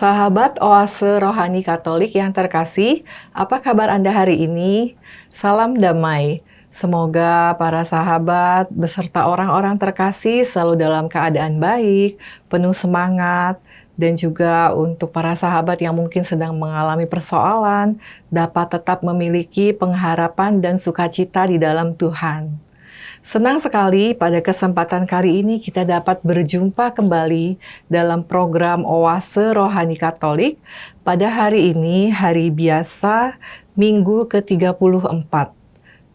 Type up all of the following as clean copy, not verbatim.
Sahabat Oase Rohani Katolik yang terkasih, apa kabar Anda hari ini? Salam damai. Semoga para sahabat beserta orang-orang terkasih selalu dalam keadaan baik, penuh semangat, dan juga untuk para sahabat yang mungkin sedang mengalami persoalan, dapat tetap memiliki pengharapan dan sukacita di dalam Tuhan. Senang sekali pada kesempatan kali ini kita dapat berjumpa kembali dalam program Oase Rohani Katolik pada hari ini, hari biasa, Minggu ke-34.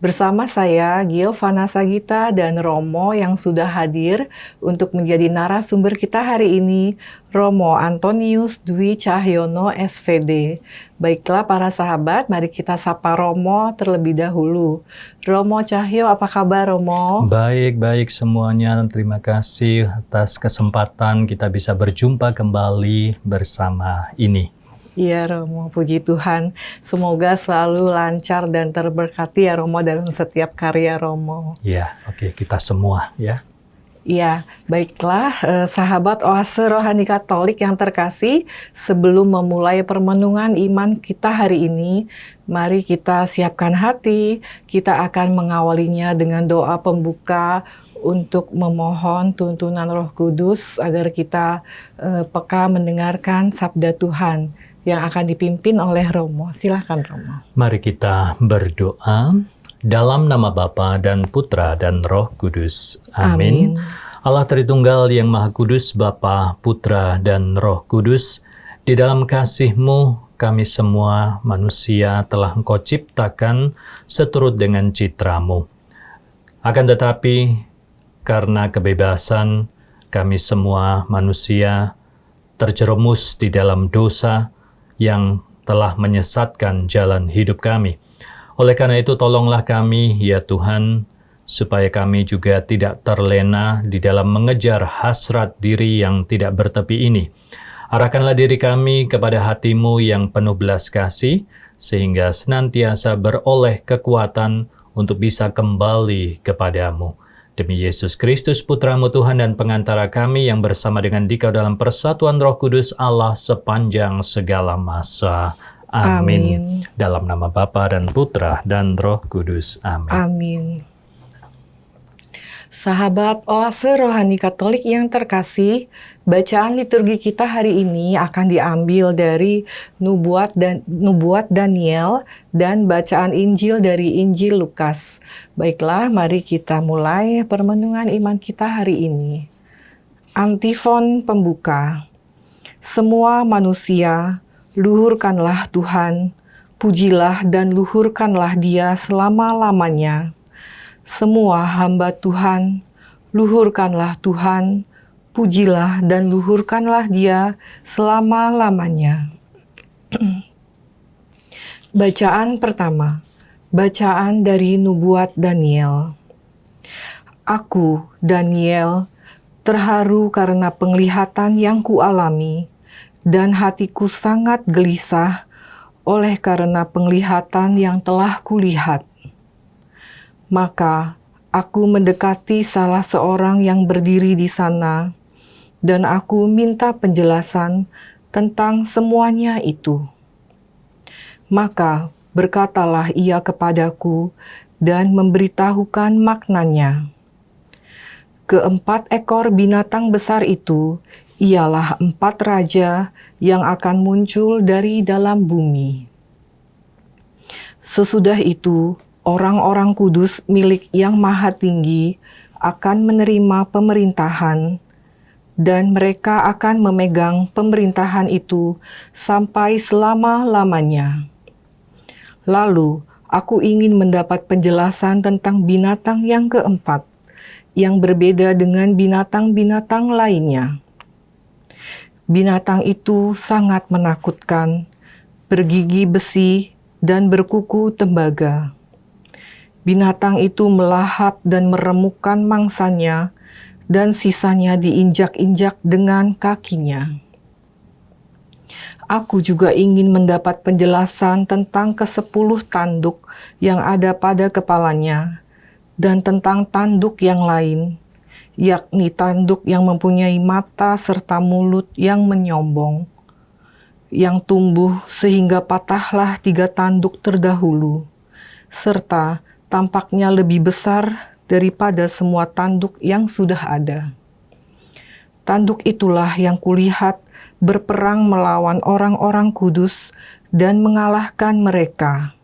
Bersama saya, Giovanna Sagita dan Romo yang sudah hadir untuk menjadi narasumber kita hari ini, Romo Antonius Dwi Cahyono SVD. Baiklah para sahabat, mari kita sapa Romo terlebih dahulu. Romo Cahyo, apa kabar Romo? Baik semuanya, terima kasih atas kesempatan kita bisa berjumpa kembali bersama ini. Iya Romo, puji Tuhan. Semoga selalu lancar dan terberkati ya Romo dalam setiap karya Romo. Ya, oke, kita semua ya. Iya, baiklah sahabat Oase Rohani Katolik yang terkasih, sebelum memulai permenungan iman kita hari ini, mari kita siapkan hati, kita akan mengawalinya dengan doa pembuka untuk memohon tuntunan Roh Kudus agar kita peka mendengarkan sabda Tuhan yang akan dipimpin oleh Romo. Silakan Romo. Mari kita berdoa. Dalam nama Bapa dan Putra dan Roh Kudus. Amin. Allah Tritunggal yang Maha Kudus, Bapa, Putra, dan Roh Kudus, di dalam kasih-Mu kami semua manusia telah Engkau ciptakan seturut dengan citra-Mu. Akan tetapi, karena kebebasan, kami semua manusia terjerumus di dalam dosa yang telah menyesatkan jalan hidup kami. Oleh karena itu, tolonglah kami, ya Tuhan, supaya kami juga tidak terlena di dalam mengejar hasrat diri yang tidak bertepi ini. Arahkanlah diri kami kepada hati-Mu yang penuh belas kasih, sehingga senantiasa beroleh kekuatan untuk bisa kembali kepadamu. Demi Yesus Kristus, Putra-Mu Tuhan dan pengantara kami yang bersama dengan Dikau dalam persatuan Roh Kudus Allah sepanjang segala masa. Amin. Dalam nama Bapa dan Putra dan Roh Kudus. Amin. Amin. Sahabat Oase Rohani Katolik yang terkasih, bacaan liturgi kita hari ini akan diambil dari Nubuat Daniel dan bacaan Injil dari Injil Lukas. Baiklah, mari kita mulai permenungan iman kita hari ini. Antifon pembuka. Semua manusia, luhurkanlah Tuhan, pujilah dan luhurkanlah Dia selama-lamanya. Semua hamba Tuhan, luhurkanlah Tuhan, pujilah dan luhurkanlah Dia selama-lamanya. Bacaan pertama, bacaan dari Nubuat Daniel. Aku, Daniel, terharu karena penglihatan yang kualami, dan hatiku sangat gelisah oleh karena penglihatan yang telah kulihat. Maka aku mendekati salah seorang yang berdiri di sana, dan aku minta penjelasan tentang semuanya itu. Maka berkatalah ia kepadaku dan memberitahukan maknanya. Keempat ekor binatang besar itu ialah 4 raja yang akan muncul dari dalam bumi. Sesudah itu, orang-orang kudus milik Yang Maha Tinggi akan menerima pemerintahan, dan mereka akan memegang pemerintahan itu sampai selama-lamanya. Lalu, aku ingin mendapat penjelasan tentang binatang yang keempat, yang berbeda dengan binatang-binatang lainnya. Binatang itu sangat menakutkan, bergigi besi, dan berkuku tembaga. Binatang itu melahap dan meremukkan mangsanya, dan sisanya diinjak-injak dengan kakinya. Aku juga ingin mendapat penjelasan tentang ke-10 tanduk yang ada pada kepalanya, dan tentang tanduk yang lain, yakni tanduk yang mempunyai mata serta mulut yang menyombong. yang tumbuh sehingga patahlah 3 tanduk terdahulu, serta tampaknya lebih besar daripada semua tanduk yang sudah ada. Tanduk itulah yang kulihat berperang melawan orang-orang kudus dan mengalahkan mereka,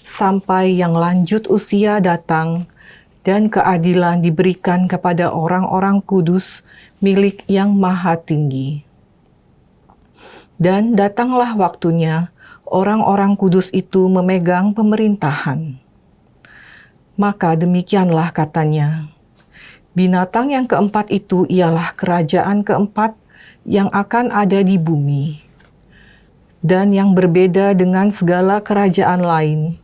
sampai yang lanjut usia datang dan keadilan diberikan kepada orang-orang kudus milik Yang Maha Tinggi. Dan datanglah waktunya orang-orang kudus itu memegang pemerintahan. Maka demikianlah katanya, binatang yang keempat itu ialah kerajaan keempat yang akan ada di bumi. Dan yang berbeda dengan segala kerajaan lain,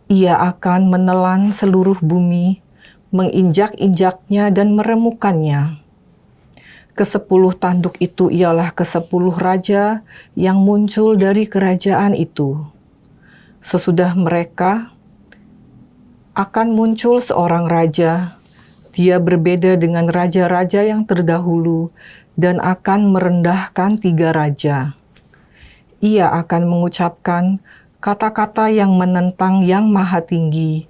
ia akan menelan seluruh bumi, menginjak-injaknya dan meremukannya. Ke-10 tanduk itu ialah ke-10 raja yang muncul dari kerajaan itu. Sesudah mereka akan muncul seorang raja. Dia berbeda dengan raja-raja yang terdahulu dan akan merendahkan 3 raja. Ia akan mengucapkan kata-kata yang menentang Yang Maha Tinggi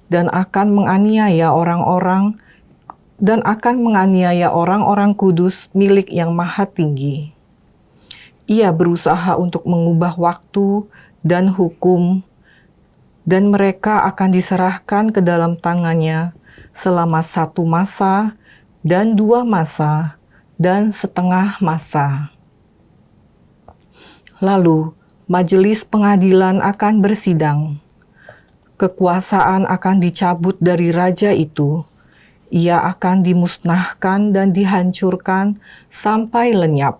dan akan menganiaya orang-orang kudus milik Yang Maha Tinggi. Ia berusaha untuk mengubah waktu dan hukum, dan mereka akan diserahkan ke dalam tangannya selama 1 masa dan 2 masa dan setengah masa. Lalu majelis pengadilan akan bersidang. Kekuasaan akan dicabut dari raja itu. Ia akan dimusnahkan dan dihancurkan sampai lenyap.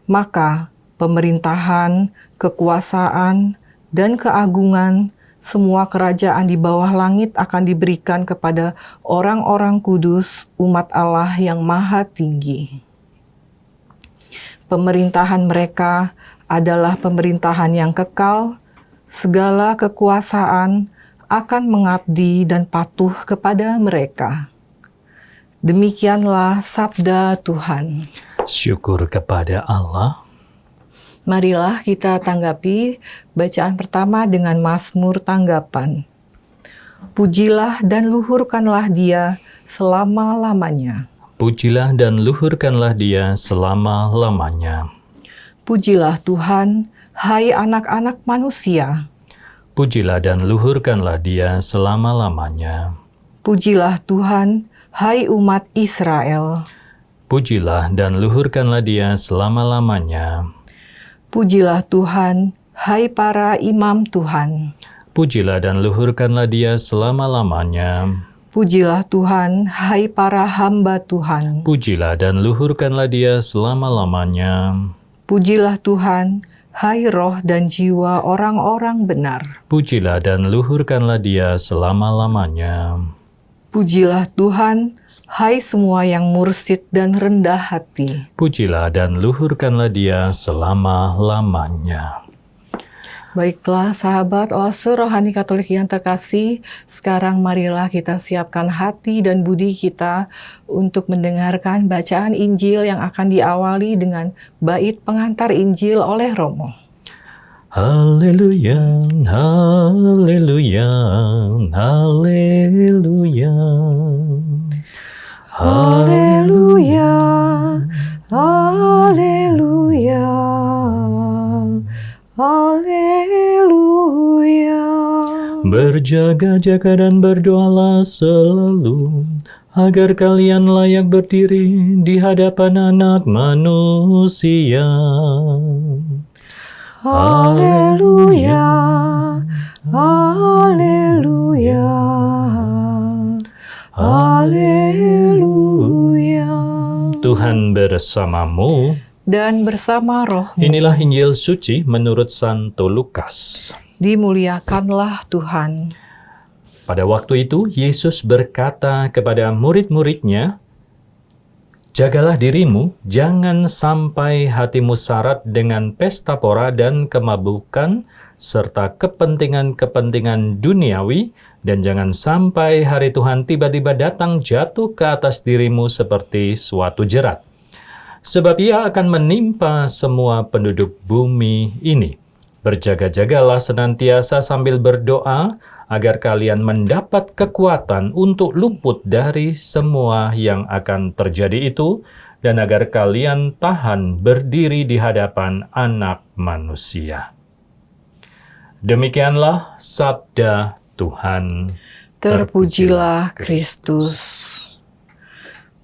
Maka pemerintahan, kekuasaan, dan keagungan semua kerajaan di bawah langit akan diberikan kepada orang-orang kudus umat Allah yang Maha Tinggi. Pemerintahan mereka adalah pemerintahan yang kekal, segala kekuasaan akan mengabdi dan patuh kepada mereka. Demikianlah sabda Tuhan. Syukur kepada Allah. Marilah kita tanggapi bacaan pertama dengan Mazmur tanggapan. Pujilah dan luhurkanlah Dia selama-lamanya. Pujilah dan luhurkanlah Dia selama-lamanya. Pujilah Tuhan, hai anak-anak manusia. Pujilah dan luhurkanlah Dia selama-lamanya. Pujilah Tuhan, hai umat Israel. Pujilah dan luhurkanlah Dia selama-lamanya. Pujilah Tuhan, hai para imam Tuhan. Pujilah dan luhurkanlah Dia selama-lamanya. Pujilah Tuhan, hai para hamba Tuhan. Pujilah dan luhurkanlah Dia selama-lamanya. Pujilah Tuhan, hai roh dan jiwa orang-orang benar. Pujilah dan luhurkanlah Dia selama-lamanya. Pujilah Tuhan, hai semua yang mursid dan rendah hati. Pujilah dan luhurkanlah Dia selama-lamanya. Baiklah sahabat Oase Rohani Katolik yang terkasih, sekarang marilah kita siapkan hati dan budi kita untuk mendengarkan bacaan Injil yang akan diawali dengan bait pengantar Injil oleh Romo. Haleluya, haleluya, haleluya. Haleluya, haleluya, haleluya. Berjaga-jaga dan berdoalah selalu, agar kalian layak berdiri di hadapan Anak Manusia. Haleluya, haleluya, haleluya. Tuhan bersamamu. Dan bersama rohmu. Inilah Injil suci menurut Santo Lukas. Dimuliakanlah Tuhan. Pada waktu itu, Yesus berkata kepada murid-muridnya, "Jagalah dirimu, jangan sampai hatimu syarat dengan pesta pora dan kemabukan, serta kepentingan-kepentingan duniawi, dan jangan sampai hari Tuhan tiba-tiba datang jatuh ke atas dirimu seperti suatu jerat. sebab ia akan menimpa semua penduduk bumi ini. Berjaga-jagalah senantiasa sambil berdoa, agar kalian mendapat kekuatan untuk luput dari semua yang akan terjadi itu, dan agar kalian tahan berdiri di hadapan Anak Manusia. Demikianlah sabda Tuhan. Terpujilah Kristus.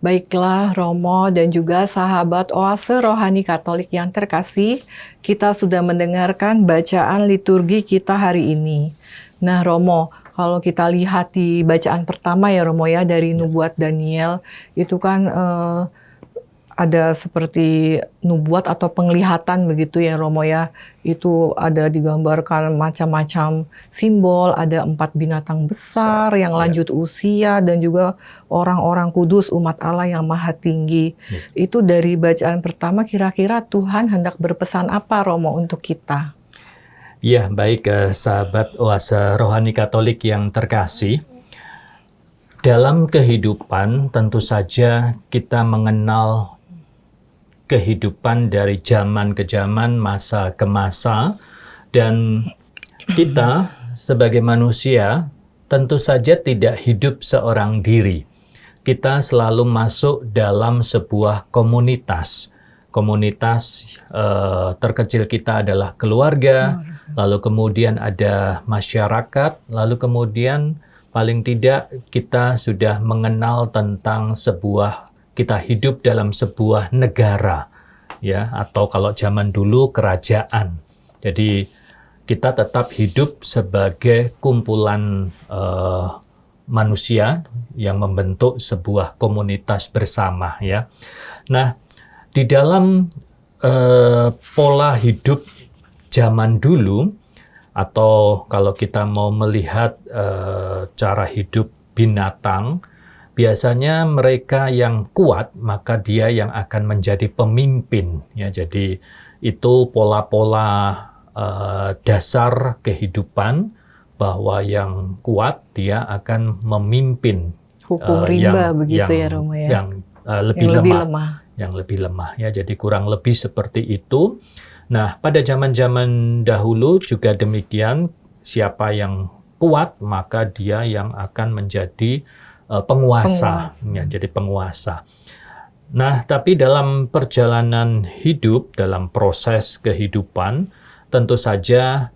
Baiklah Romo dan juga sahabat Oase Rohani Katolik yang terkasih, kita sudah mendengarkan bacaan liturgi kita hari ini. Nah Romo, kalau kita lihat di bacaan pertama ya Romo ya, dari nubuat Daniel, itu kan ada seperti nubuat atau penglihatan begitu ya Romo ya. Itu ada digambarkan macam-macam simbol, ada 4 binatang besar yang lanjut usia, dan juga orang-orang kudus umat Allah yang maha tinggi. Itu dari bacaan pertama, kira-kira Tuhan hendak berpesan apa Romo untuk kita? Ya, baik sahabat Oase Rohani Katolik yang terkasih. Dalam kehidupan tentu saja kita mengenal kehidupan dari zaman ke zaman, masa ke masa, dan kita sebagai manusia tentu saja tidak hidup seorang diri. Kita selalu masuk dalam sebuah komunitas. Komunitas terkecil kita adalah keluarga, lalu kemudian ada masyarakat, lalu kemudian paling tidak kita sudah mengenal tentang kita hidup dalam sebuah negara, ya, atau kalau zaman dulu kerajaan. Jadi kita tetap hidup sebagai kumpulan manusia yang membentuk sebuah komunitas bersama, ya. Nah, di dalam pola hidup zaman dulu, atau kalau kita mau melihat cara hidup binatang, biasanya mereka yang kuat, maka dia yang akan menjadi pemimpin. Ya, jadi itu pola-pola dasar kehidupan, bahwa yang kuat dia akan memimpin. Hukum rimba begitu ya Romo ya. Yang lebih lemah. Yang lebih lemah. Ya, jadi kurang lebih seperti itu. Nah, pada zaman-zaman dahulu juga demikian. Siapa yang kuat, maka dia yang akan menjadi penguasa. Ya, jadi penguasa. Nah, tapi dalam perjalanan hidup, dalam proses kehidupan, tentu saja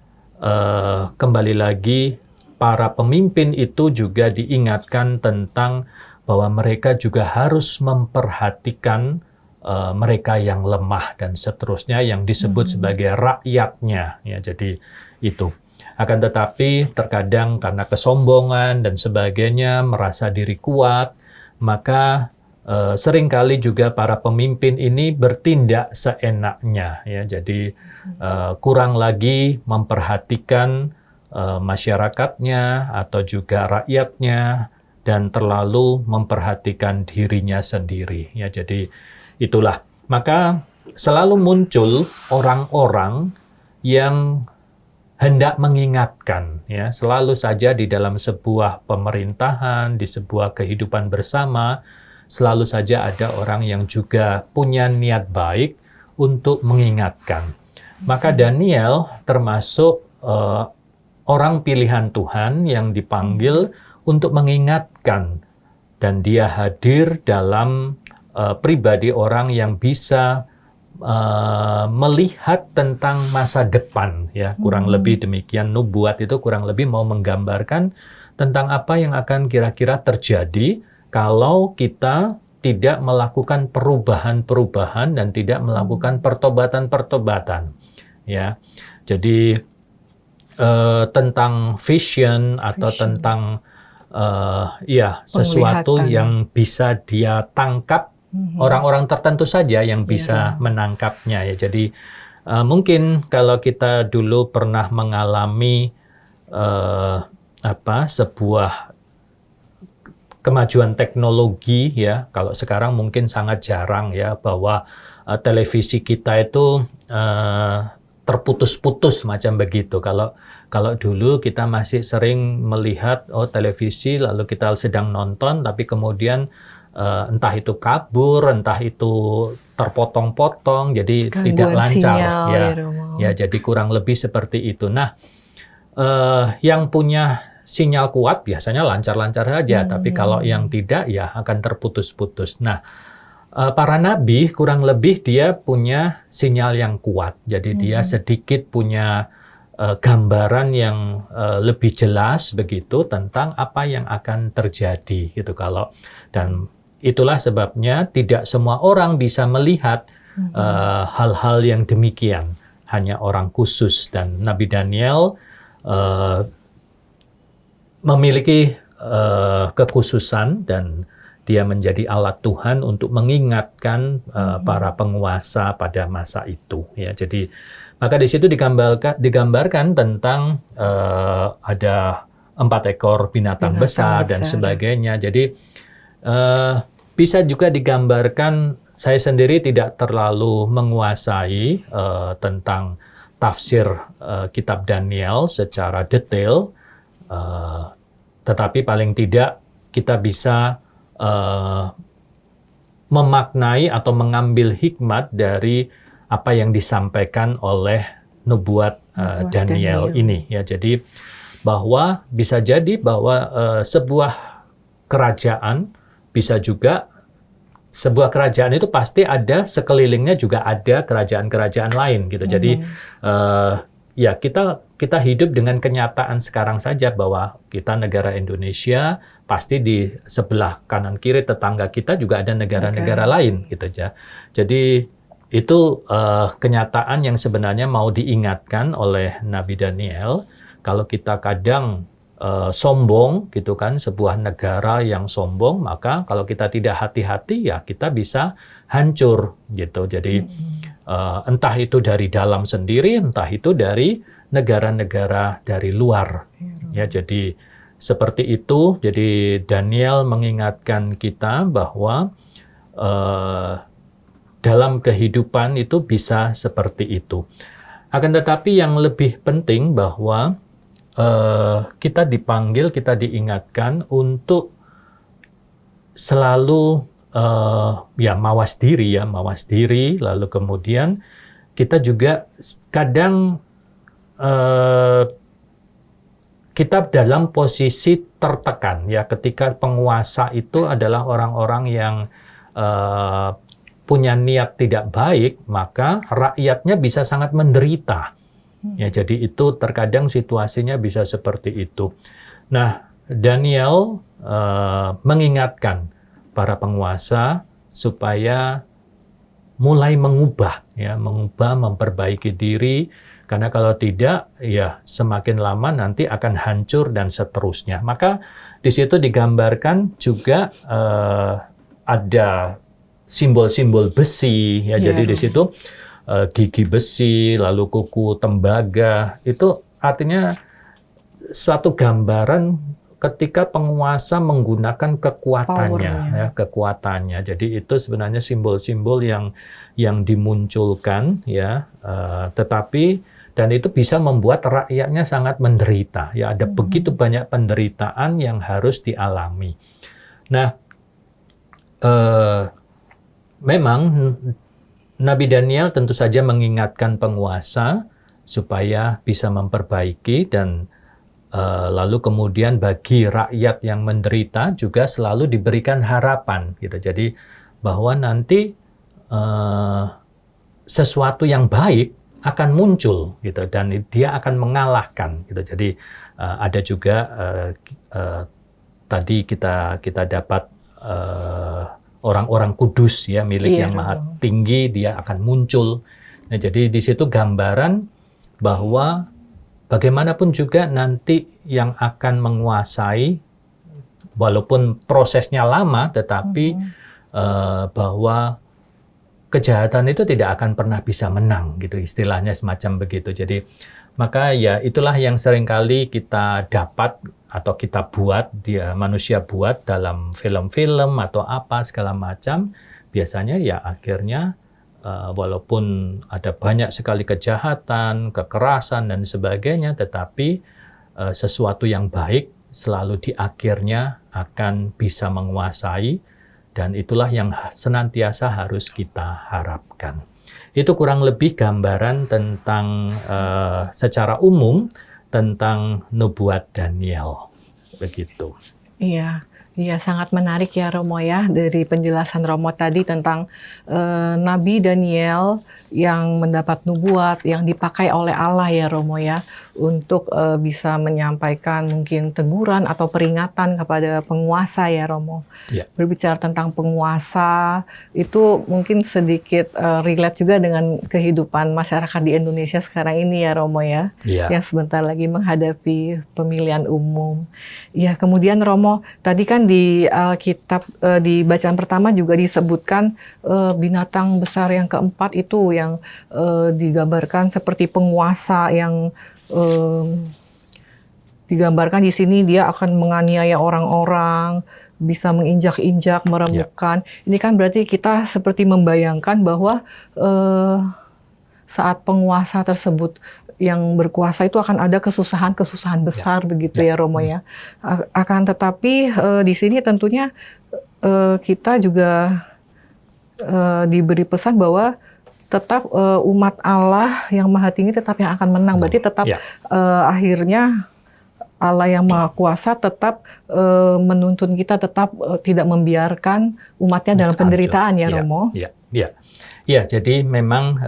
kembali lagi para pemimpin itu juga diingatkan tentang bahwa mereka juga harus memperhatikan mereka yang lemah dan seterusnya, yang disebut sebagai rakyatnya. Ya, jadi itu. Akan tetapi terkadang karena kesombongan dan sebagainya, merasa diri kuat, maka seringkali juga para pemimpin ini bertindak seenaknya. Ya, jadi kurang lagi memperhatikan masyarakatnya atau juga rakyatnya, dan terlalu memperhatikan dirinya sendiri. Ya, jadi itulah. Maka selalu muncul orang-orang yang hendak mengingatkan, ya, selalu saja di dalam sebuah pemerintahan, di sebuah kehidupan bersama, selalu saja ada orang yang juga punya niat baik untuk mengingatkan. Maka Daniel termasuk orang pilihan Tuhan yang dipanggil untuk mengingatkan, dan dia hadir dalam pribadi orang yang bisa melihat tentang masa depan, ya, kurang lebih demikian. Nubuat itu kurang lebih mau menggambarkan tentang apa yang akan kira-kira terjadi kalau kita tidak melakukan perubahan-perubahan dan tidak melakukan pertobatan-pertobatan, ya. Jadi tentang vision atau tentang sesuatu yang bisa dia tangkap. Orang-orang tertentu saja yang bisa menangkapnya, ya. Jadi mungkin kalau kita dulu pernah mengalami sebuah kemajuan teknologi, ya, kalau sekarang mungkin sangat jarang, ya, bahwa televisi kita itu terputus-putus macam begitu. Kalau dulu kita masih sering melihat televisi, lalu kita sedang nonton, tapi kemudian entah itu kabur, entah itu terpotong-potong, jadi tidak Gangguan lancar. sinyal Ya, ya Romo. ya jadi kurang lebih seperti itu. Nah, yang punya sinyal kuat biasanya lancar-lancar saja, tapi kalau yang tidak ya akan terputus-putus. Nah, para nabi kurang lebih dia punya sinyal yang kuat, jadi dia sedikit punya gambaran yang lebih jelas begitu tentang apa yang akan terjadi gitu. Dan itulah sebabnya tidak semua orang bisa melihat hal-hal yang demikian, hanya orang khusus, dan Nabi Daniel memiliki kekhususan dan dia menjadi alat Tuhan untuk mengingatkan para penguasa pada masa itu. Ya, jadi maka di situ digambarkan tentang ada 4 ekor binatang besar dan sebagainya. Jadi bisa juga digambarkan, saya sendiri tidak terlalu menguasai tentang tafsir kitab Daniel secara detail, tetapi paling tidak kita bisa memaknai atau mengambil hikmat dari apa yang disampaikan oleh nubuat Daniel ini. Ya, jadi bahwa bisa jadi bahwa sebuah kerajaan bisa juga, sebuah kerajaan itu pasti ada sekelilingnya juga ada kerajaan-kerajaan lain gitu. Jadi ya kita hidup dengan kenyataan sekarang saja bahwa kita negara Indonesia, pasti di sebelah kanan kiri tetangga kita juga ada negara-negara lain gitu ya. Jadi itu kenyataan yang sebenarnya mau diingatkan oleh Nabi Daniel. Kalau kita kadang sombong gitu kan, sebuah negara yang sombong, maka kalau kita tidak hati-hati ya kita bisa hancur gitu. Jadi entah itu dari dalam sendiri, entah itu dari negara-negara dari luar. Ya, jadi seperti itu. Jadi Daniel mengingatkan kita bahwa dalam kehidupan itu bisa seperti itu. Akan tetapi yang lebih penting bahwa kita dipanggil, kita diingatkan untuk selalu mawas diri, lalu kemudian kita juga kadang kita dalam posisi tertekan ya, ketika penguasa itu adalah orang-orang yang punya niat tidak baik, maka rakyatnya bisa sangat menderita. Ya, jadi itu terkadang situasinya bisa seperti itu. Nah, Daniel mengingatkan para penguasa supaya mulai mengubah, memperbaiki diri, karena kalau tidak, ya semakin lama nanti akan hancur dan seterusnya. Maka di situ digambarkan juga ada simbol-simbol besi, ya. Jadi di situ gigi besi, lalu kuku tembaga, itu artinya suatu gambaran ketika penguasa menggunakan kekuatannya. Jadi itu sebenarnya simbol-simbol yang dimunculkan, ya, tetapi dan itu bisa membuat rakyatnya sangat menderita. Ya, ada begitu banyak penderitaan yang harus dialami. Nah, memang Nabi Daniel tentu saja mengingatkan penguasa supaya bisa memperbaiki, dan lalu kemudian bagi rakyat yang menderita juga selalu diberikan harapan gitu. Jadi bahwa nanti sesuatu yang baik akan muncul gitu, dan dia akan mengalahkan gitu. Jadi ada juga tadi kita dapat orang-orang kudus, ya, milik yang maha tinggi, dia akan muncul. Nah, jadi di situ gambaran bahwa bagaimanapun juga nanti yang akan menguasai, walaupun prosesnya lama, tetapi bahwa kejahatan itu tidak akan pernah bisa menang, gitu, istilahnya semacam begitu. Jadi maka ya itulah yang seringkali kita dapat atau kita buat, manusia buat dalam film-film atau apa segala macam. Biasanya ya akhirnya walaupun ada banyak sekali kejahatan, kekerasan dan sebagainya, tetapi sesuatu yang baik selalu di akhirnya akan bisa menguasai, Dan itulah yang senantiasa harus kita harapkan. Itu kurang lebih gambaran tentang secara umum tentang nubuat Daniel. Begitu. Iya, iya sangat menarik ya Romo ya dari penjelasan Romo tadi tentang Nabi Daniel yang mendapat nubuat yang dipakai oleh Allah ya Romo ya untuk bisa menyampaikan mungkin teguran atau peringatan kepada penguasa ya Romo. Ya. Berbicara tentang penguasa itu mungkin sedikit relate juga dengan kehidupan masyarakat di Indonesia sekarang ini ya Romo ya, Ya. yang sebentar lagi menghadapi pemilihan umum. Ya, kemudian Romo, tadi kan di Alkitab di bacaan pertama juga disebutkan binatang besar yang keempat itu yang digambarkan seperti penguasa yang digambarkan di sini dia akan menganiaya orang-orang, bisa menginjak-injak, meremukkan. Ini kan berarti kita seperti membayangkan bahwa saat penguasa tersebut yang berkuasa itu akan ada kesusahan-kesusahan besar begitu ya Romo ya. Akan tetapi di sini tentunya kita juga diberi pesan bahwa tetap umat Allah yang Maha Tinggi tetap yang akan menang. Berarti tetap akhirnya Allah yang Maha Kuasa tetap menuntun kita tetap tidak membiarkan umatnya dalam penderitaan ya Romo. Ya, jadi memang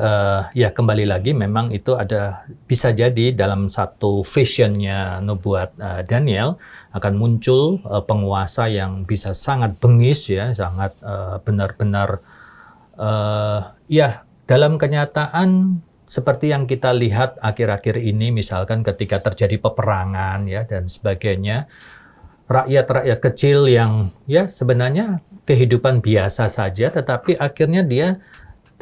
ya kembali lagi memang itu ada bisa jadi dalam satu visionnya nubuat Daniel akan muncul penguasa yang bisa sangat bengis ya, sangat benar-benar ya dalam kenyataan seperti yang kita lihat akhir-akhir ini misalkan ketika terjadi peperangan ya dan sebagainya, rakyat-rakyat kecil yang ya sebenarnya kehidupan biasa saja tetapi akhirnya dia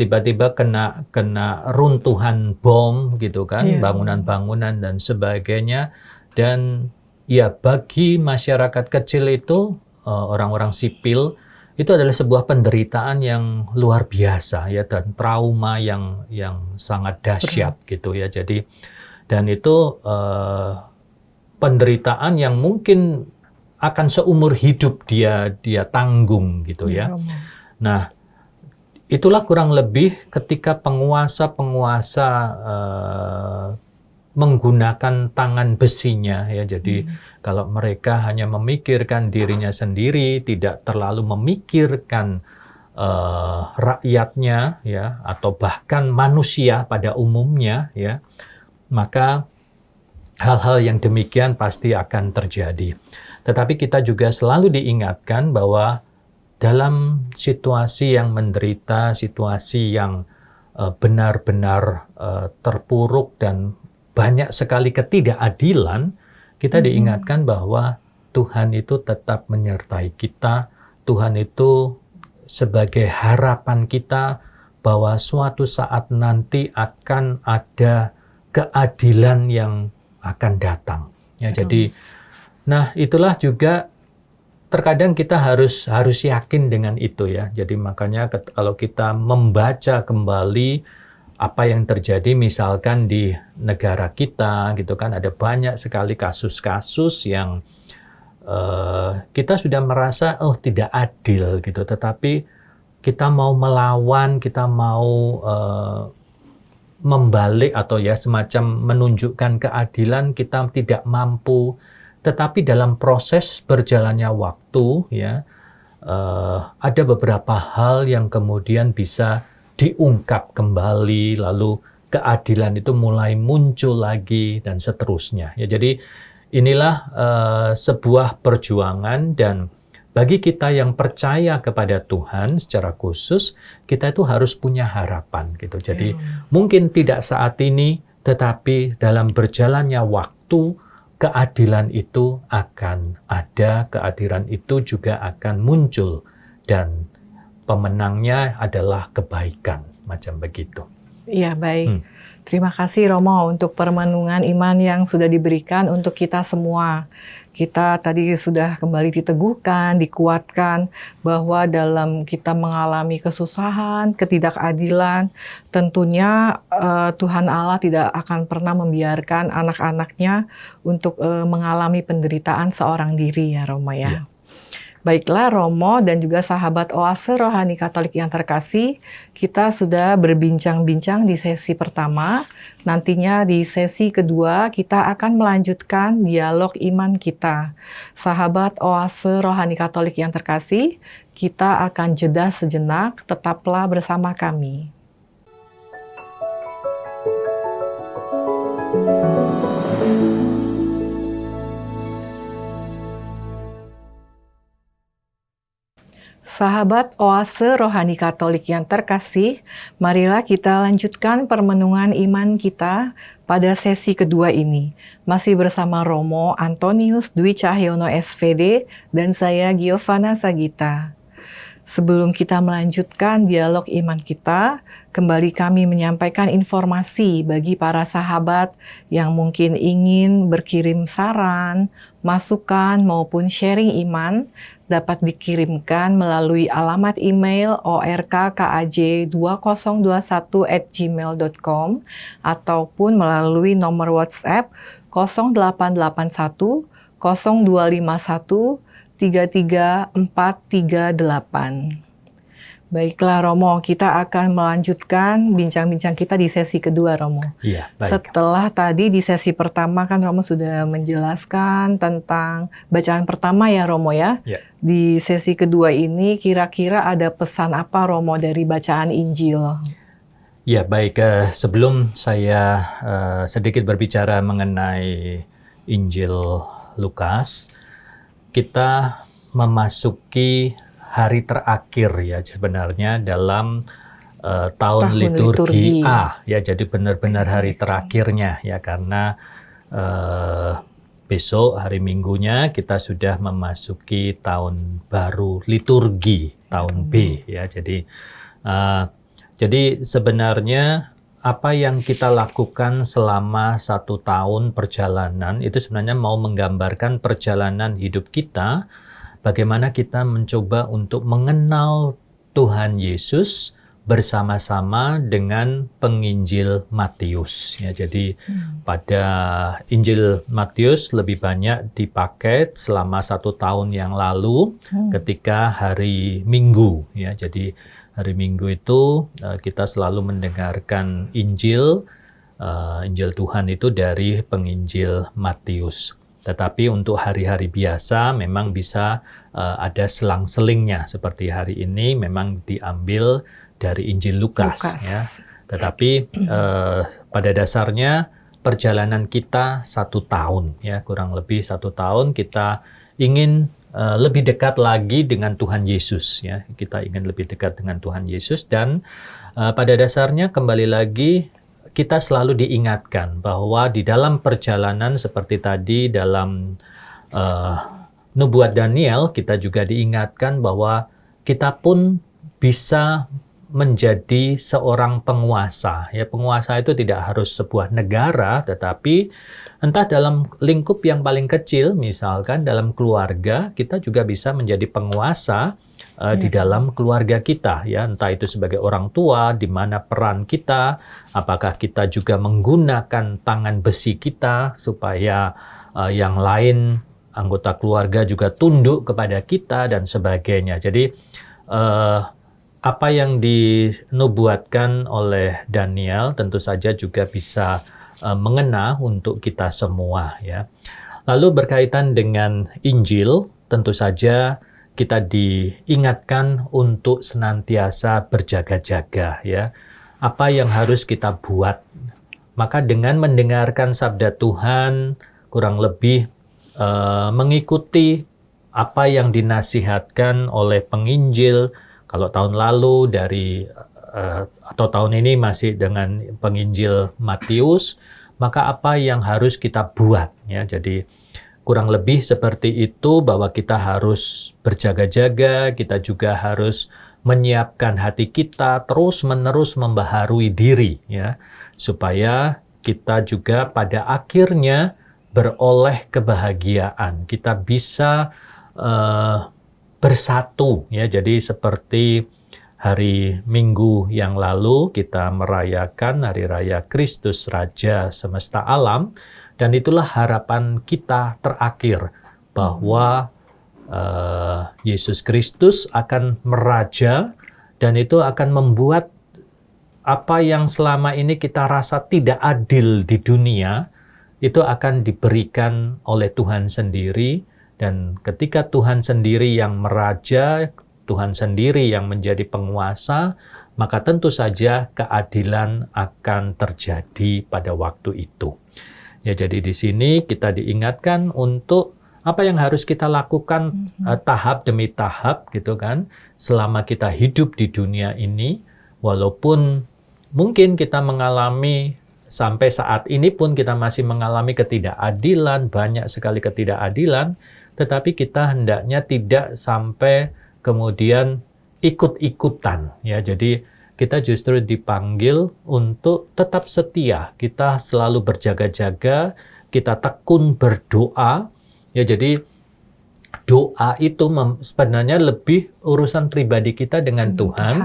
tiba-tiba kena runtuhan bom gitu kan, bangunan-bangunan dan sebagainya. Dan ya bagi masyarakat kecil itu, orang-orang sipil, itu adalah sebuah penderitaan yang luar biasa ya dan trauma yang sangat dahsyat gitu ya. Jadi dan itu penderitaan yang mungkin akan seumur hidup dia tanggung gitu ya. Nah, itulah kurang lebih ketika penguasa-penguasa menggunakan tangan besinya ya. Jadi kalau mereka hanya memikirkan dirinya sendiri, tidak terlalu memikirkan rakyatnya ya atau bahkan manusia pada umumnya ya, maka hal-hal yang demikian pasti akan terjadi. Tetapi kita juga selalu diingatkan bahwa dalam situasi yang menderita, situasi yang benar-benar terpuruk dan banyak sekali ketidakadilan, kita diingatkan bahwa Tuhan itu tetap menyertai kita. Tuhan itu sebagai harapan kita bahwa suatu saat nanti akan ada keadilan yang akan datang. Ya, jadi, nah itulah juga terkadang kita harus yakin dengan itu ya. Jadi makanya kalau kita membaca kembali apa yang terjadi misalkan di negara kita gitu kan, ada banyak sekali kasus-kasus yang kita sudah merasa tidak adil gitu, tetapi kita mau melawan, kita mau membalik atau ya semacam menunjukkan keadilan, kita tidak mampu. Tetapi dalam proses berjalannya waktu ya ada beberapa hal yang kemudian bisa diungkap kembali, lalu keadilan itu mulai muncul lagi dan seterusnya ya. Jadi inilah sebuah perjuangan, dan bagi kita yang percaya kepada Tuhan secara khusus, kita itu harus punya harapan gitu. Jadi mungkin tidak saat ini, tetapi dalam berjalannya waktu keadilan itu akan ada, keadilan itu juga akan muncul, dan pemenangnya adalah kebaikan, macam begitu. Iya, baik. Terima kasih Romo untuk permenungan iman yang sudah diberikan untuk kita semua. Kita tadi sudah kembali diteguhkan, dikuatkan bahwa dalam kita mengalami kesusahan, ketidakadilan, tentunya Tuhan Allah tidak akan pernah membiarkan anak-anaknya untuk mengalami penderitaan seorang diri ya Romo ya. Baiklah Romo dan juga sahabat Oase Rohani Katolik yang terkasih, kita sudah berbincang-bincang di sesi pertama. Nantinya di sesi kedua kita akan melanjutkan dialog iman kita. Sahabat Oase Rohani Katolik yang terkasih, kita akan jeda sejenak, tetaplah bersama kami. Sahabat Oase Rohani Katolik yang terkasih, marilah kita lanjutkan permenungan iman kita pada sesi kedua ini. Masih bersama Romo Antonius Dwi Cahyono SVD dan saya Giovanna Sagita. Sebelum kita melanjutkan dialog iman kita, kembali kami menyampaikan informasi bagi para sahabat yang mungkin ingin berkirim saran, masukan, maupun sharing iman, dapat dikirimkan melalui alamat email orkkaj2021@gmail.com ataupun melalui nomor WhatsApp 0881 0251 33438. Baiklah Romo, kita akan melanjutkan bincang-bincang kita di sesi kedua Romo. Iya, baik. Setelah tadi di sesi pertama kan Romo sudah menjelaskan tentang bacaan pertama ya Romo ya. Ya. Di sesi kedua ini kira-kira ada pesan apa Romo dari bacaan Injil? Ya, baik. Sebelum saya sedikit berbicara mengenai Injil Lukas, kita memasuki hari terakhir ya sebenarnya dalam tahun liturgi A ya, jadi benar-benar hari terakhirnya ya, karena besok hari Minggunya kita sudah memasuki tahun baru liturgi tahun B ya. Jadi sebenarnya apa yang kita lakukan selama 1 tahun perjalanan itu sebenarnya mau menggambarkan perjalanan hidup kita, bagaimana kita mencoba untuk mengenal Tuhan Yesus bersama-sama dengan penginjil Matius. Ya, jadi pada Injil Matius lebih banyak dipakai selama 1 tahun yang lalu ketika hari Minggu. Ya, jadi hari Minggu itu kita selalu mendengarkan Injil Tuhan itu dari penginjil Matius. Tetapi untuk hari-hari biasa memang bisa ada selang-selingnya. Seperti hari ini memang diambil dari Injil Lukas. Ya. Tetapi pada dasarnya perjalanan kita 1 tahun, ya, kurang lebih 1 tahun kita ingin lebih dekat lagi dengan Tuhan Yesus, ya. Kita ingin lebih dekat dengan Tuhan Yesus, dan pada dasarnya kembali lagi kita selalu diingatkan bahwa di dalam perjalanan seperti tadi dalam nubuat Daniel, kita juga diingatkan bahwa kita pun bisa menjadi seorang penguasa. Ya, penguasa itu tidak harus sebuah negara, tetapi entah dalam lingkup yang paling kecil, misalkan dalam keluarga, kita juga bisa menjadi penguasa di dalam keluarga kita. Ya, entah itu sebagai orang tua, di mana peran kita, apakah kita juga menggunakan tangan besi kita supaya yang lain anggota keluarga juga tunduk kepada kita dan sebagainya. Jadi apa yang dinubuatkan oleh Daniel tentu saja juga bisa mengena untuk kita semua, ya. Lalu berkaitan dengan Injil, tentu saja kita diingatkan untuk senantiasa berjaga-jaga, ya. Apa yang harus kita buat? Maka dengan mendengarkan sabda Tuhan, kurang lebih mengikuti apa yang dinasihatkan oleh penginjil. Kalau tahun lalu atau tahun ini masih dengan penginjil Matius, maka apa yang harus kita buat, ya. Jadi kurang lebih seperti itu, bahwa kita harus berjaga-jaga, kita juga harus menyiapkan hati kita terus-menerus membaharui diri, ya, supaya kita juga pada akhirnya beroleh kebahagiaan. Kita bisa bersatu, ya. Jadi seperti hari Minggu yang lalu kita merayakan Hari Raya Kristus Raja Semesta Alam, dan itulah harapan kita terakhir, bahwa Yesus Kristus akan meraja, dan itu akan membuat apa yang selama ini kita rasa tidak adil di dunia, itu akan diberikan oleh Tuhan sendiri. Dan ketika Tuhan sendiri yang meraja, Tuhan sendiri yang menjadi penguasa, maka tentu saja keadilan akan terjadi pada waktu itu. Ya, jadi di sini kita diingatkan untuk apa yang harus kita lakukan tahap demi tahap gitu kan, selama kita hidup di dunia ini, walaupun mungkin kita mengalami sampai saat ini pun kita masih mengalami ketidakadilan, banyak sekali ketidakadilan, tetapi kita hendaknya tidak sampai kemudian ikut-ikutan ya. Jadi kita justru dipanggil untuk tetap setia, kita selalu berjaga-jaga, kita tekun berdoa. Ya, jadi doa itu sebenarnya lebih urusan pribadi kita dengan Tuhan,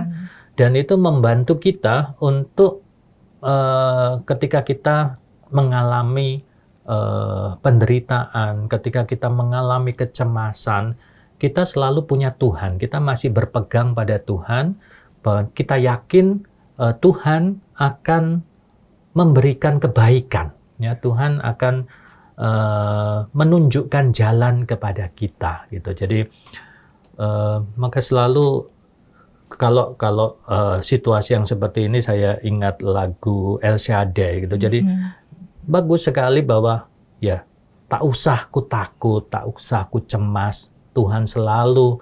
dan itu membantu kita untuk ketika kita mengalami penderitaan, ketika kita mengalami kecemasan, kita selalu punya Tuhan, kita masih berpegang pada Tuhan, bahwa kita yakin Tuhan akan memberikan kebaikan, ya, Tuhan akan menunjukkan jalan kepada kita gitu. Jadi maka selalu kalau situasi yang seperti ini, saya ingat lagu El Shaddai gitu. Jadi bagus sekali bahwa ya, tak usah ku takut, tak usah ku cemas, Tuhan selalu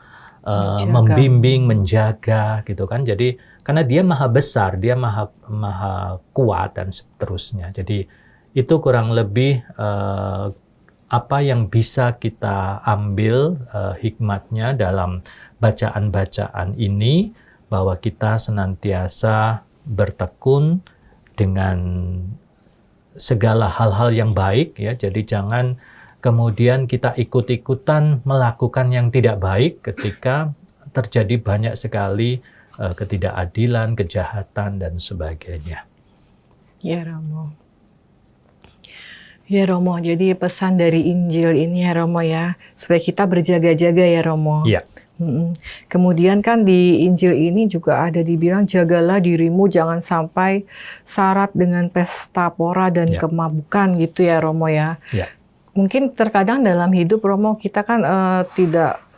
membimbing, menjaga gitu kan. Jadi karena Dia maha besar, Dia maha kuat dan seterusnya. Jadi itu kurang lebih apa yang bisa kita ambil hikmatnya dalam bacaan-bacaan ini, bahwa kita senantiasa bertekun dengan segala hal-hal yang baik ya. Jadi jangan kemudian kita ikut-ikutan melakukan yang tidak baik ketika terjadi banyak sekali ketidakadilan, kejahatan dan sebagainya. Ya Romo. Ya Romo, jadi pesan dari Injil ini ya Romo ya, supaya kita berjaga-jaga ya Romo. Iya. Kemudian kan di Injil ini juga ada dibilang, jagalah dirimu jangan sampai syarat dengan pesta pora dan kemabukan gitu ya Romo ya. Mungkin terkadang dalam hidup Romo kita kan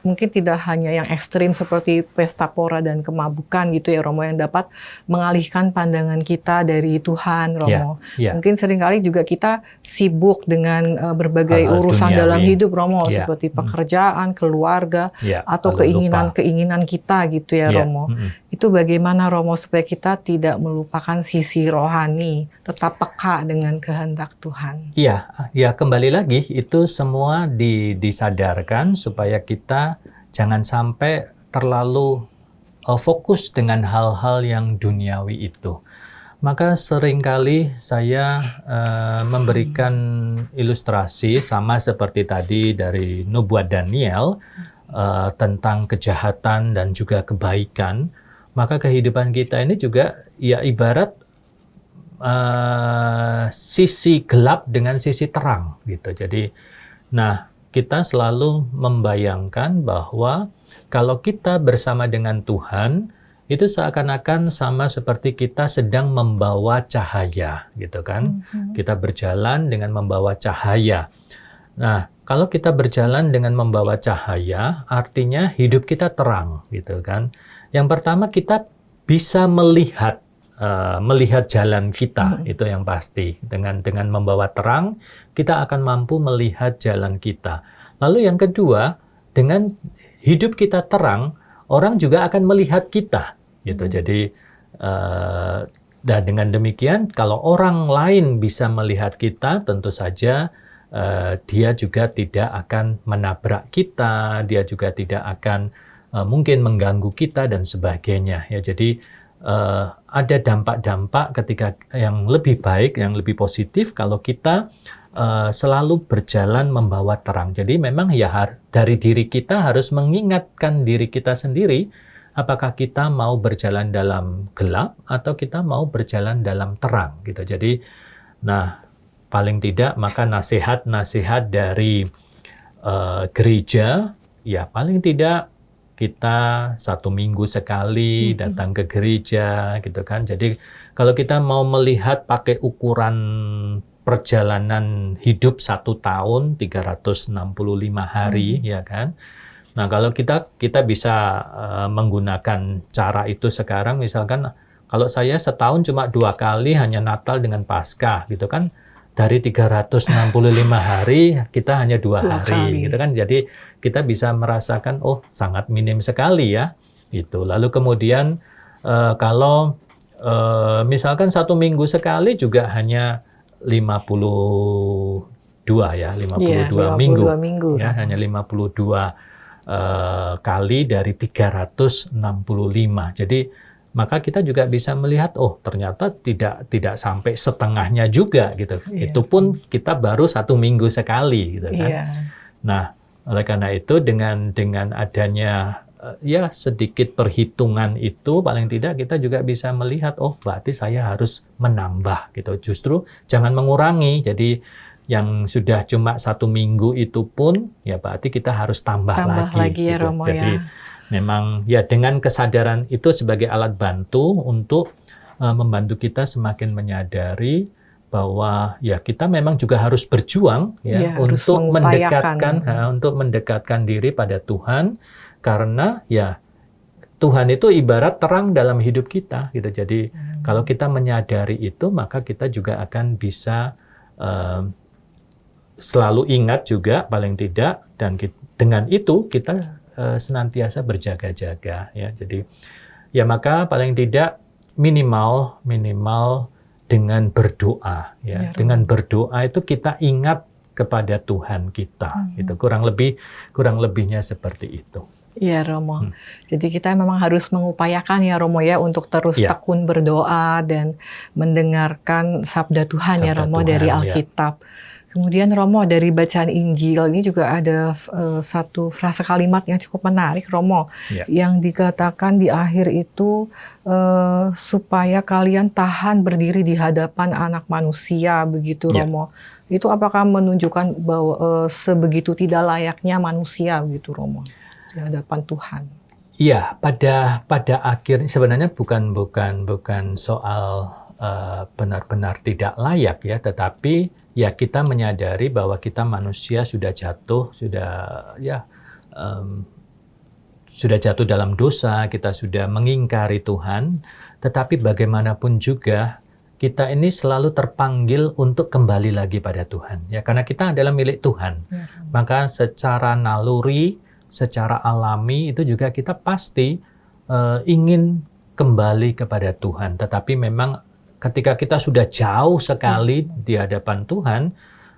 mungkin tidak hanya yang ekstrim seperti pesta pora dan kemabukan gitu ya Romo, yang dapat mengalihkan pandangan kita dari Tuhan Romo. Mungkin seringkali juga kita sibuk dengan berbagai urusan dalam hidup Romo, seperti pekerjaan, keluarga, atau keinginan-keinginan kita gitu ya Romo. Itu bagaimana Romo supaya kita tidak melupakan sisi rohani, tetap peka dengan kehendak Tuhan? Iya, ya kembali lagi itu semua disadarkan supaya kita jangan sampai terlalu fokus dengan hal-hal yang duniawi itu. Maka seringkali saya memberikan ilustrasi sama seperti tadi dari nubuat Daniel tentang kejahatan dan juga kebaikan. Maka kehidupan kita ini juga ya ibarat sisi gelap dengan sisi terang gitu. Jadi, nah kita selalu membayangkan bahwa kalau kita bersama dengan Tuhan, itu seakan-akan sama seperti kita sedang membawa cahaya gitu kan. Kita berjalan dengan membawa cahaya. Nah, kalau kita berjalan dengan membawa cahaya, artinya hidup kita terang gitu kan. Yang pertama, kita bisa melihat jalan kita, itu yang pasti. Dengan membawa terang, kita akan mampu melihat jalan kita. Lalu yang kedua, dengan hidup kita terang, orang juga akan melihat kita, gitu. Jadi dan dengan demikian, kalau orang lain bisa melihat kita, tentu saja dia juga tidak akan menabrak kita, dia juga tidak akan mungkin mengganggu kita dan sebagainya. Ya, jadi ada dampak-dampak ketika yang lebih baik, yang lebih positif kalau kita selalu berjalan membawa terang. Jadi memang ya dari diri kita harus mengingatkan diri kita sendiri, apakah kita mau berjalan dalam gelap atau kita mau berjalan dalam terang gitu. Jadi nah paling tidak maka nasihat-nasihat dari gereja ya paling tidak kita 1 minggu sekali datang ke gereja gitu kan. Jadi kalau kita mau melihat pakai ukuran perjalanan hidup 1 tahun 365 hari ya kan. Nah, kalau kita bisa menggunakan cara itu sekarang, misalkan kalau saya setahun cuma 2 kali hanya Natal dengan Paskah gitu kan. Dari 365 hari kita hanya 2 hari gitu kan. Jadi kita bisa merasakan sangat minim sekali ya gitu. Lalu kemudian kalau misalkan 1 minggu sekali juga hanya 52 ya, 52 minggu ya, hanya 52 kali dari 365. Jadi maka kita juga bisa melihat ternyata tidak sampai setengahnya juga gitu. Itu pun kita baru 1 minggu sekali gitu kan. Nah, oleh karena itu dengan adanya ya sedikit perhitungan itu, paling tidak kita juga bisa melihat berarti saya harus menambah gitu. Justru jangan mengurangi. Jadi yang sudah cuma 1 minggu itu pun ya berarti kita harus tambah lagi ya gitu. Romo. Jadi memang ya dengan kesadaran itu sebagai alat bantu untuk membantu kita semakin menyadari bahwa ya kita memang juga harus berjuang ya untuk mendekatkan diri pada Tuhan, karena ya Tuhan itu ibarat terang dalam hidup kita gitu. Jadi kalau kita menyadari itu, maka kita juga akan bisa selalu ingat juga paling tidak, dan dengan itu kita senantiasa berjaga-jaga ya. Jadi ya maka paling tidak minimal dengan berdoa ya. Dengan berdoa itu kita ingat kepada Tuhan kita gitu. Kurang lebihnya seperti itu. Iya Romo. Jadi kita memang harus mengupayakan ya Romo ya untuk terus tekun berdoa dan mendengarkan sabda Tuhan ya Romo dari Alkitab. Kemudian Romo, dari bacaan Injil ini juga ada satu frase kalimat yang cukup menarik Romo, yang dikatakan di akhir itu supaya kalian tahan berdiri di hadapan anak manusia, begitu Romo. Itu apakah menunjukkan bahwa sebegitu tidak layaknya manusia begitu Romo di hadapan Tuhan? Iya, pada akhirnya sebenarnya bukan soal benar-benar tidak layak ya, tetapi ya kita menyadari bahwa kita manusia sudah jatuh dalam dosa, kita sudah mengingkari Tuhan, tetapi bagaimanapun juga kita ini selalu terpanggil untuk kembali lagi pada Tuhan ya, karena kita adalah milik Tuhan. Maka secara naluri, secara alami itu juga kita pasti ingin kembali kepada Tuhan, tetapi memang ketika kita sudah jauh sekali di hadapan Tuhan,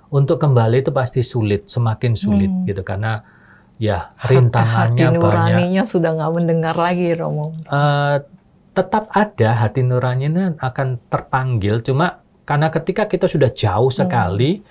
untuk kembali itu pasti sulit, semakin sulit gitu, karena ya rintangannya hati banyak. Nuraninya sudah nggak mendengar lagi Romo. Tetap ada hati nuraninya akan terpanggil, cuma karena ketika kita sudah jauh sekali,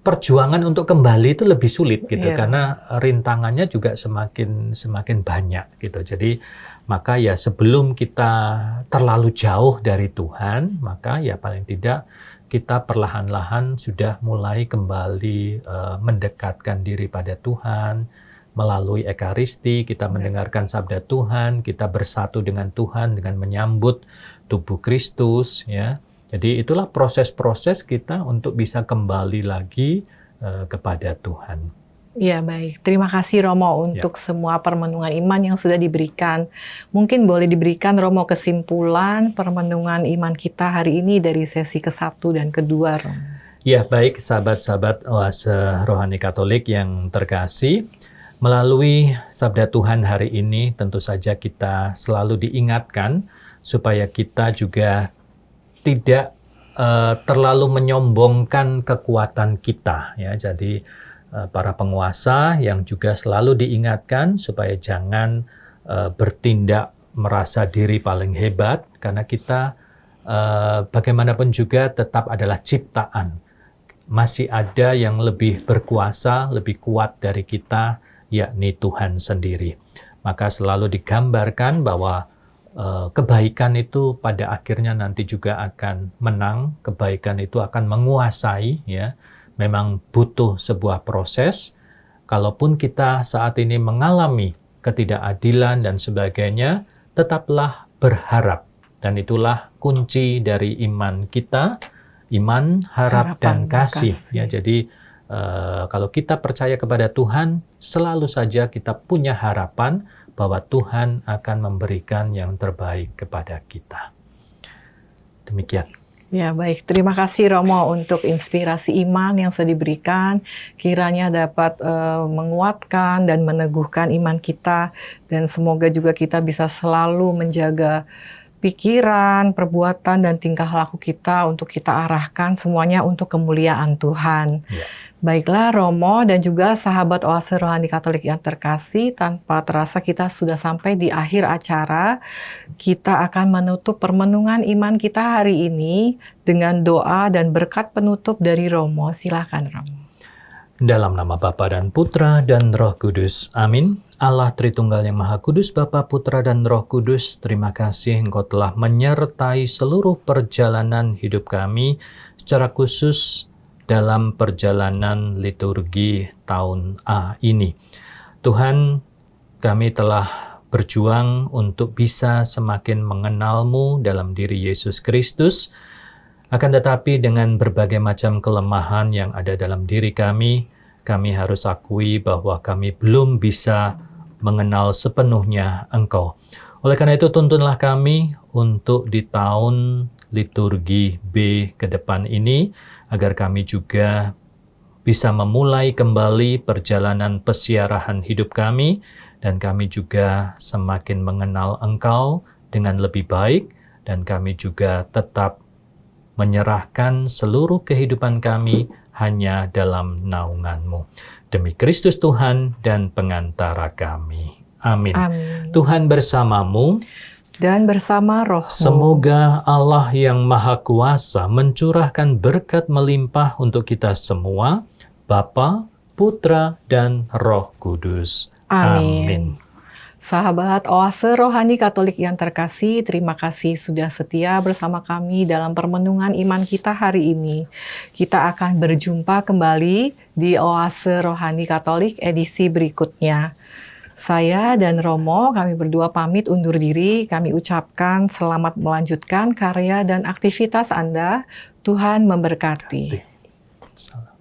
perjuangan untuk kembali itu lebih sulit gitu, karena rintangannya juga semakin banyak gitu. Jadi maka ya sebelum kita terlalu jauh dari Tuhan, maka ya paling tidak kita perlahan-lahan sudah mulai kembali mendekatkan diri pada Tuhan. Melalui Ekaristi kita mendengarkan sabda Tuhan, kita bersatu dengan Tuhan dengan menyambut tubuh Kristus ya. Jadi itulah proses-proses kita untuk bisa kembali lagi kepada Tuhan. Ya baik, terima kasih Romo untuk semua permenungan iman yang sudah diberikan. Mungkin boleh diberikan Romo kesimpulan permenungan iman kita hari ini dari sesi ke-1 dan ke-2 Romo. Ya baik, sahabat-sahabat Oase Rohani Katolik yang terkasih, melalui sabda Tuhan hari ini tentu saja kita selalu diingatkan supaya kita juga tidak terlalu menyombongkan kekuatan kita ya. Jadi para penguasa yang juga selalu diingatkan supaya jangan bertindak merasa diri paling hebat, karena kita bagaimanapun juga tetap adalah ciptaan. Masih ada yang lebih berkuasa, lebih kuat dari kita, yakni Tuhan sendiri. Maka selalu digambarkan bahwa kebaikan itu pada akhirnya nanti juga akan menang, kebaikan itu akan menguasai ya. Memang butuh sebuah proses, kalaupun kita saat ini mengalami ketidakadilan dan sebagainya, tetaplah berharap. Dan itulah kunci dari iman kita, iman, harap, dan kasih. Ya, jadi kalau kita percaya kepada Tuhan, selalu saja kita punya harapan bahwa Tuhan akan memberikan yang terbaik kepada kita. Demikian. Ya, baik. Terima kasih Romo untuk inspirasi iman yang sudah diberikan. Kiranya dapat menguatkan dan meneguhkan iman kita. Dan semoga juga kita bisa selalu menjaga pikiran, perbuatan, dan tingkah laku kita untuk kita arahkan semuanya untuk kemuliaan Tuhan. Ya. Baiklah Romo dan juga sahabat Oase Rohani Katolik yang terkasih, tanpa terasa kita sudah sampai di akhir acara. Kita akan menutup permenungan iman kita hari ini dengan doa dan berkat penutup dari Romo. Silakan Romo. Dalam nama Bapa dan Putra dan Roh Kudus. Amin. Allah Tritunggal yang Maha Kudus, Bapa, Putra, dan Roh Kudus, terima kasih Engkau telah menyertai seluruh perjalanan hidup kami, secara khusus dalam perjalanan liturgi tahun A ini. Tuhan, kami telah berjuang untuk bisa semakin mengenal-Mu dalam diri Yesus Kristus, akan tetapi dengan berbagai macam kelemahan yang ada dalam diri kami harus akui bahwa kami belum bisa mengenal sepenuhnya Engkau. Oleh karena itu, tuntunlah kami untuk di tahun liturgi B ke depan ini, agar kami juga bisa memulai kembali perjalanan pesiarahan hidup kami, dan kami juga semakin mengenal Engkau dengan lebih baik, dan kami juga tetap menyerahkan seluruh kehidupan kami hanya dalam naungan-Mu. Demi Kristus Tuhan dan pengantara kami. Amin. Amin. Tuhan bersamamu Dan bersama Roh-Mu. Semoga Allah yang Maha Kuasa mencurahkan berkat melimpah untuk kita semua, Bapa, Putra, dan Roh Kudus. Amin. Sahabat Oase Rohani Katolik yang terkasih, terima kasih sudah setia bersama kami dalam permenungan iman kita hari ini. Kita akan berjumpa kembali di Oase Rohani Katolik edisi berikutnya. Saya dan Romo, kami berdua pamit undur diri. Kami ucapkan selamat melanjutkan karya dan aktivitas Anda. Tuhan memberkati. Salam.